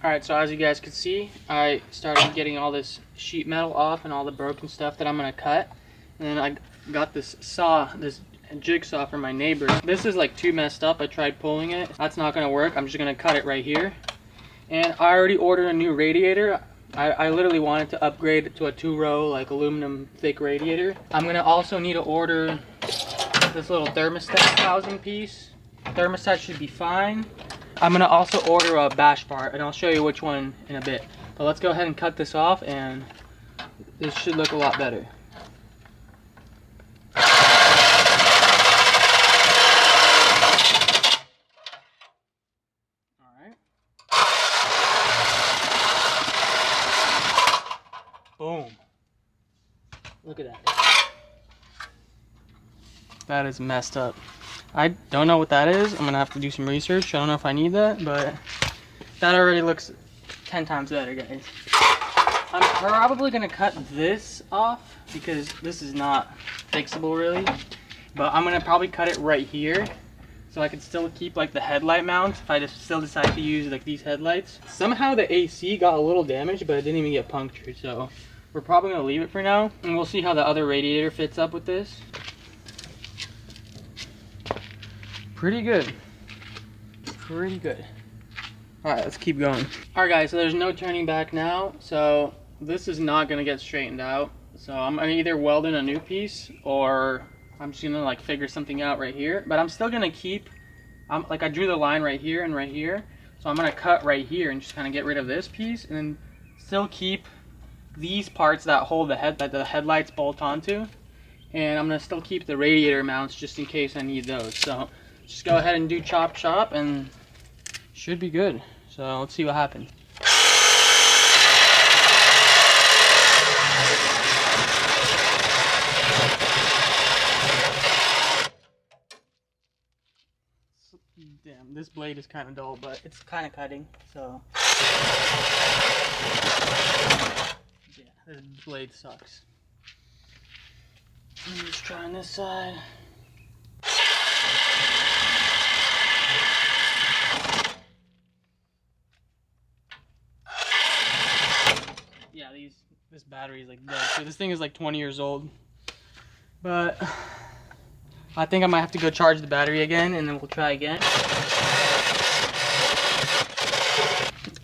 Alright, so as you guys can see, I started getting all this sheet metal off and all the broken stuff that I'm going to cut. And then I got this saw, this jigsaw from my neighbor. This is like too messed up. I tried pulling it. That's not going to work. I'm just going to cut it right here. And I already ordered a new radiator. I literally wanted to upgrade it to a 2-row like aluminum thick radiator. I'm going to also need to order this little thermostat housing piece. Thermostat should be fine. I'm going to also order a bash part, and I'll show you which one in a bit. But let's go ahead and cut this off, and this should look a lot better. Alright. Boom. Look at that. That is messed up. I don't know what that is. I'm gonna have to do some research. I don't know if I need that, but that already looks 10 times better, guys. I'm probably gonna cut this off because this is not fixable really, but I'm gonna probably cut it right here so I can still keep like the headlight mount if I just still decide to use like these headlights. Somehow the AC got a little damaged, but it didn't even get punctured, so we're probably gonna leave it for now, and we'll see how the other radiator fits up with this. Pretty good. Pretty good. Alright, let's keep going. Alright guys, so there's no turning back now. So this is not gonna get straightened out. So I'm gonna either weld in a new piece or I'm just gonna like figure something out right here. But I'm still gonna keep, like I drew the line right here and right here. So I'm gonna cut right here and just kind of get rid of this piece and then still keep these parts that hold the head, that the headlights bolt onto. And I'm gonna still keep the radiator mounts just in case I need those. So just go ahead and do chop chop and should be good. So let's see what happens. Damn, this blade is kind of dull, but it's kind of cutting, so yeah, this blade sucks. I'm just trying this side. Yeah, this battery is like dead. So this thing is like 20 years old. But I think I might have to go charge the battery again and then we'll try again.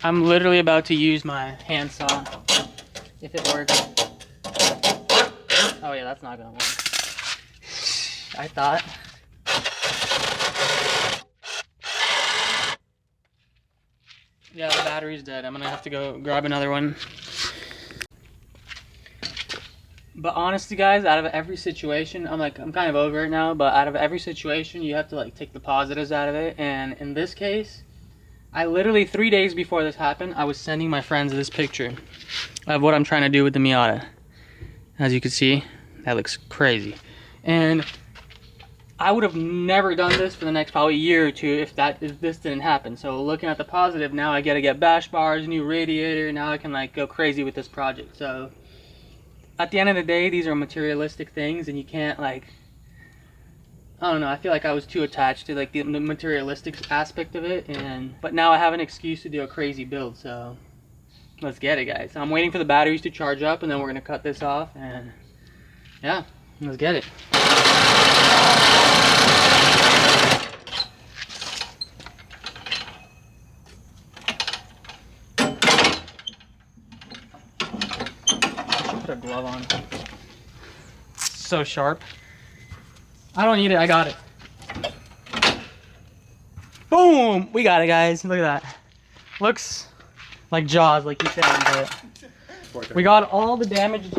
I'm literally about to use my handsaw if it works. Oh yeah, that's not gonna work. I thought. Yeah, the battery's dead. I'm gonna have to go grab another one. But honestly guys, out of every situation, I'm kind of over it now, but out of every situation you have to like take the positives out of it. And in this case, I literally 3 days before this happened, I was sending my friends this picture of what I'm trying to do with the Miata. As you can see, that looks crazy. And I would have never done this for the next probably year or two if this didn't happen. So looking at the positive, now I gotta get bash bars, new radiator, now I can like go crazy with this project. So at the end of the day, these are materialistic things and you can't like, I don't know, I feel like I was too attached to like the materialistic aspect of it, but now I have an excuse to do a crazy build, so let's get it guys. I'm waiting for the batteries to charge up and then we're gonna cut this off and yeah, let's get it. Put a glove on. So sharp. I don't need it, I got it. Boom! We got it guys, look at that. Looks like Jaws, like you said, but we got all the damaged.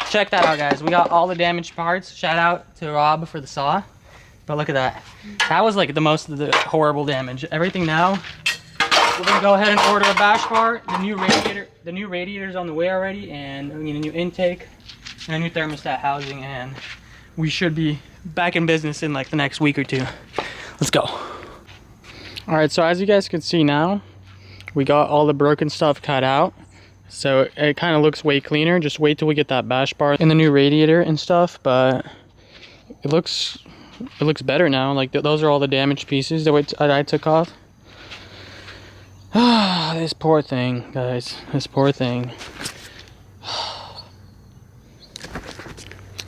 Check that out guys, we got all the damaged parts. Shout out to Rob for the saw. But look at that. That was like the most of the horrible damage. Everything now, we're gonna go ahead and order a bash part. The new radiator's on the way already, and we need a new intake and a new thermostat housing, and we should be back in business in like the next week or two. Let's go. All right, so as you guys can see now, we got all the broken stuff cut out. So it kind of looks way cleaner. Just wait till we get that bash bar and the new radiator and stuff, but it looks better now. Like those are all the damaged pieces that I took off. This poor thing, guys. This poor thing.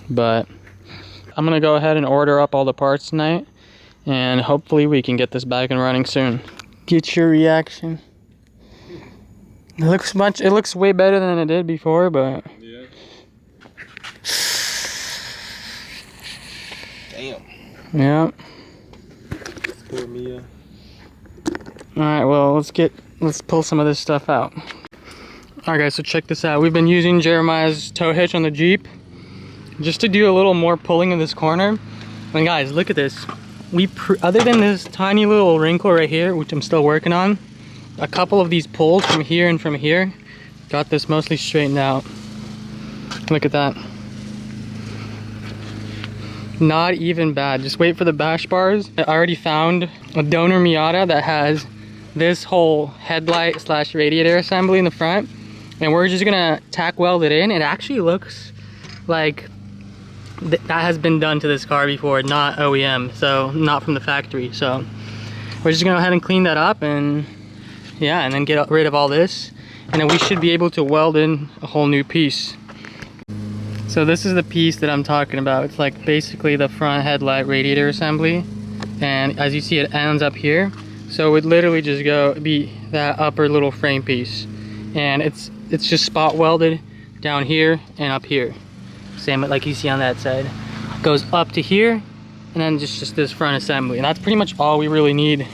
But I'm gonna go ahead and order up all the parts tonight, and hopefully we can get this back and running soon. Get your reaction. It looks way better than it did before, but yeah. Damn. Yeah. Poor Mia. Alright, well, let's pull some of this stuff out. Alright guys, so check this out. We've been using Jeremiah's tow hitch on the Jeep just to do a little more pulling in this corner. And guys, look at this. Other than this tiny little wrinkle right here, which I'm still working on, a couple of these pulls from here and from here got this mostly straightened out. Look at that. Not even bad. Just wait for the bash bars. I already found a donor Miata that has this whole headlight slash radiator assembly in the front, and we're just gonna tack weld it in. It actually looks like that has been done to this car before, not OEM, so not from the factory. So we're just gonna go ahead and clean that up, and yeah, and then get rid of all this, and then we should be able to weld in a whole new piece. So this is the piece that I'm talking about. It's like basically the front headlight radiator assembly, and as you see, it ends up here. So it would literally just be that upper little frame piece, and it's just spot welded down here and up here, same like you see on that side. Goes up to here, and then just this front assembly, and that's pretty much all we really need,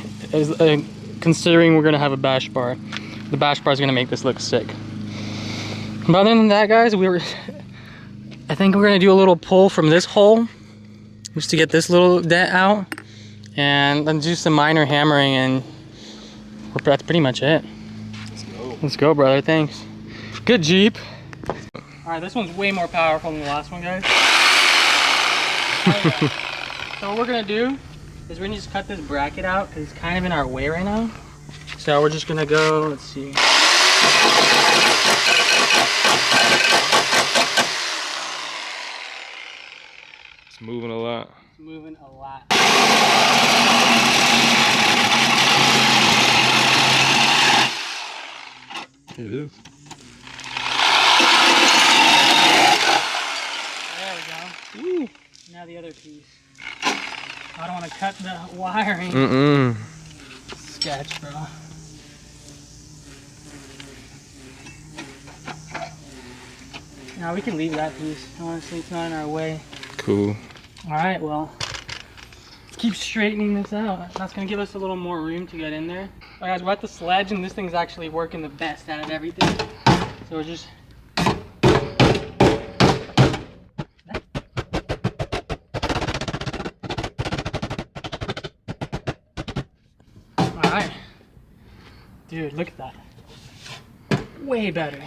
considering we're gonna have a bash bar. The bash bar is gonna make this look sick. But other than that, guys, I think we're gonna do a little pull from this hole just to get this little dent out, and then do some minor hammering, and that's pretty much it. Let's go. Let's go, brother. Thanks. Good Jeep. All right, this one's way more powerful than the last one, guys. Okay. So what we're gonna do is we're gonna just cut this bracket out because it's kind of in our way right now. So we're just gonna go, let's see. It's moving a lot. It's moving a lot. It is. There we go. Woo. Now the other piece. I don't want to cut the wiring. Sketch, bro. Now we can leave that piece. Honestly, it's not in our way. Cool. All right, well, let's keep straightening this out. That's gonna give us a little more room to get in there. All right, guys, we're at the sledge, and this thing's actually working the best out of everything. So we're just. All right, dude, look at that. Way better.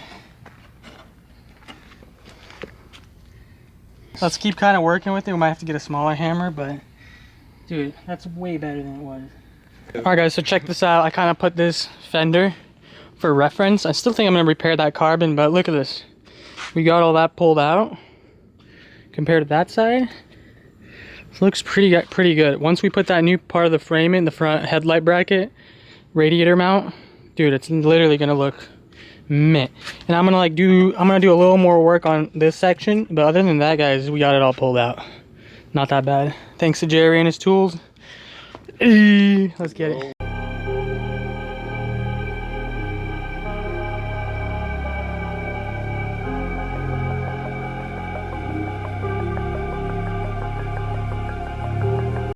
Let's keep kind of working with it. We might have to get a smaller hammer, but dude, that's way better than it was. All right, guys, so check this out. I kind of put this fender for reference. I still think I'm gonna repair that carbon, but look at this. We got all that pulled out compared to that side. It looks pretty good. Once we put that new part of the frame in, the front headlight bracket, radiator mount, dude, it's literally gonna look mint. And I'm gonna do a little more work on this section, but other than that, guys, we got it all pulled out. Not that bad. Thanks to Jerry and his tools. Let's get it.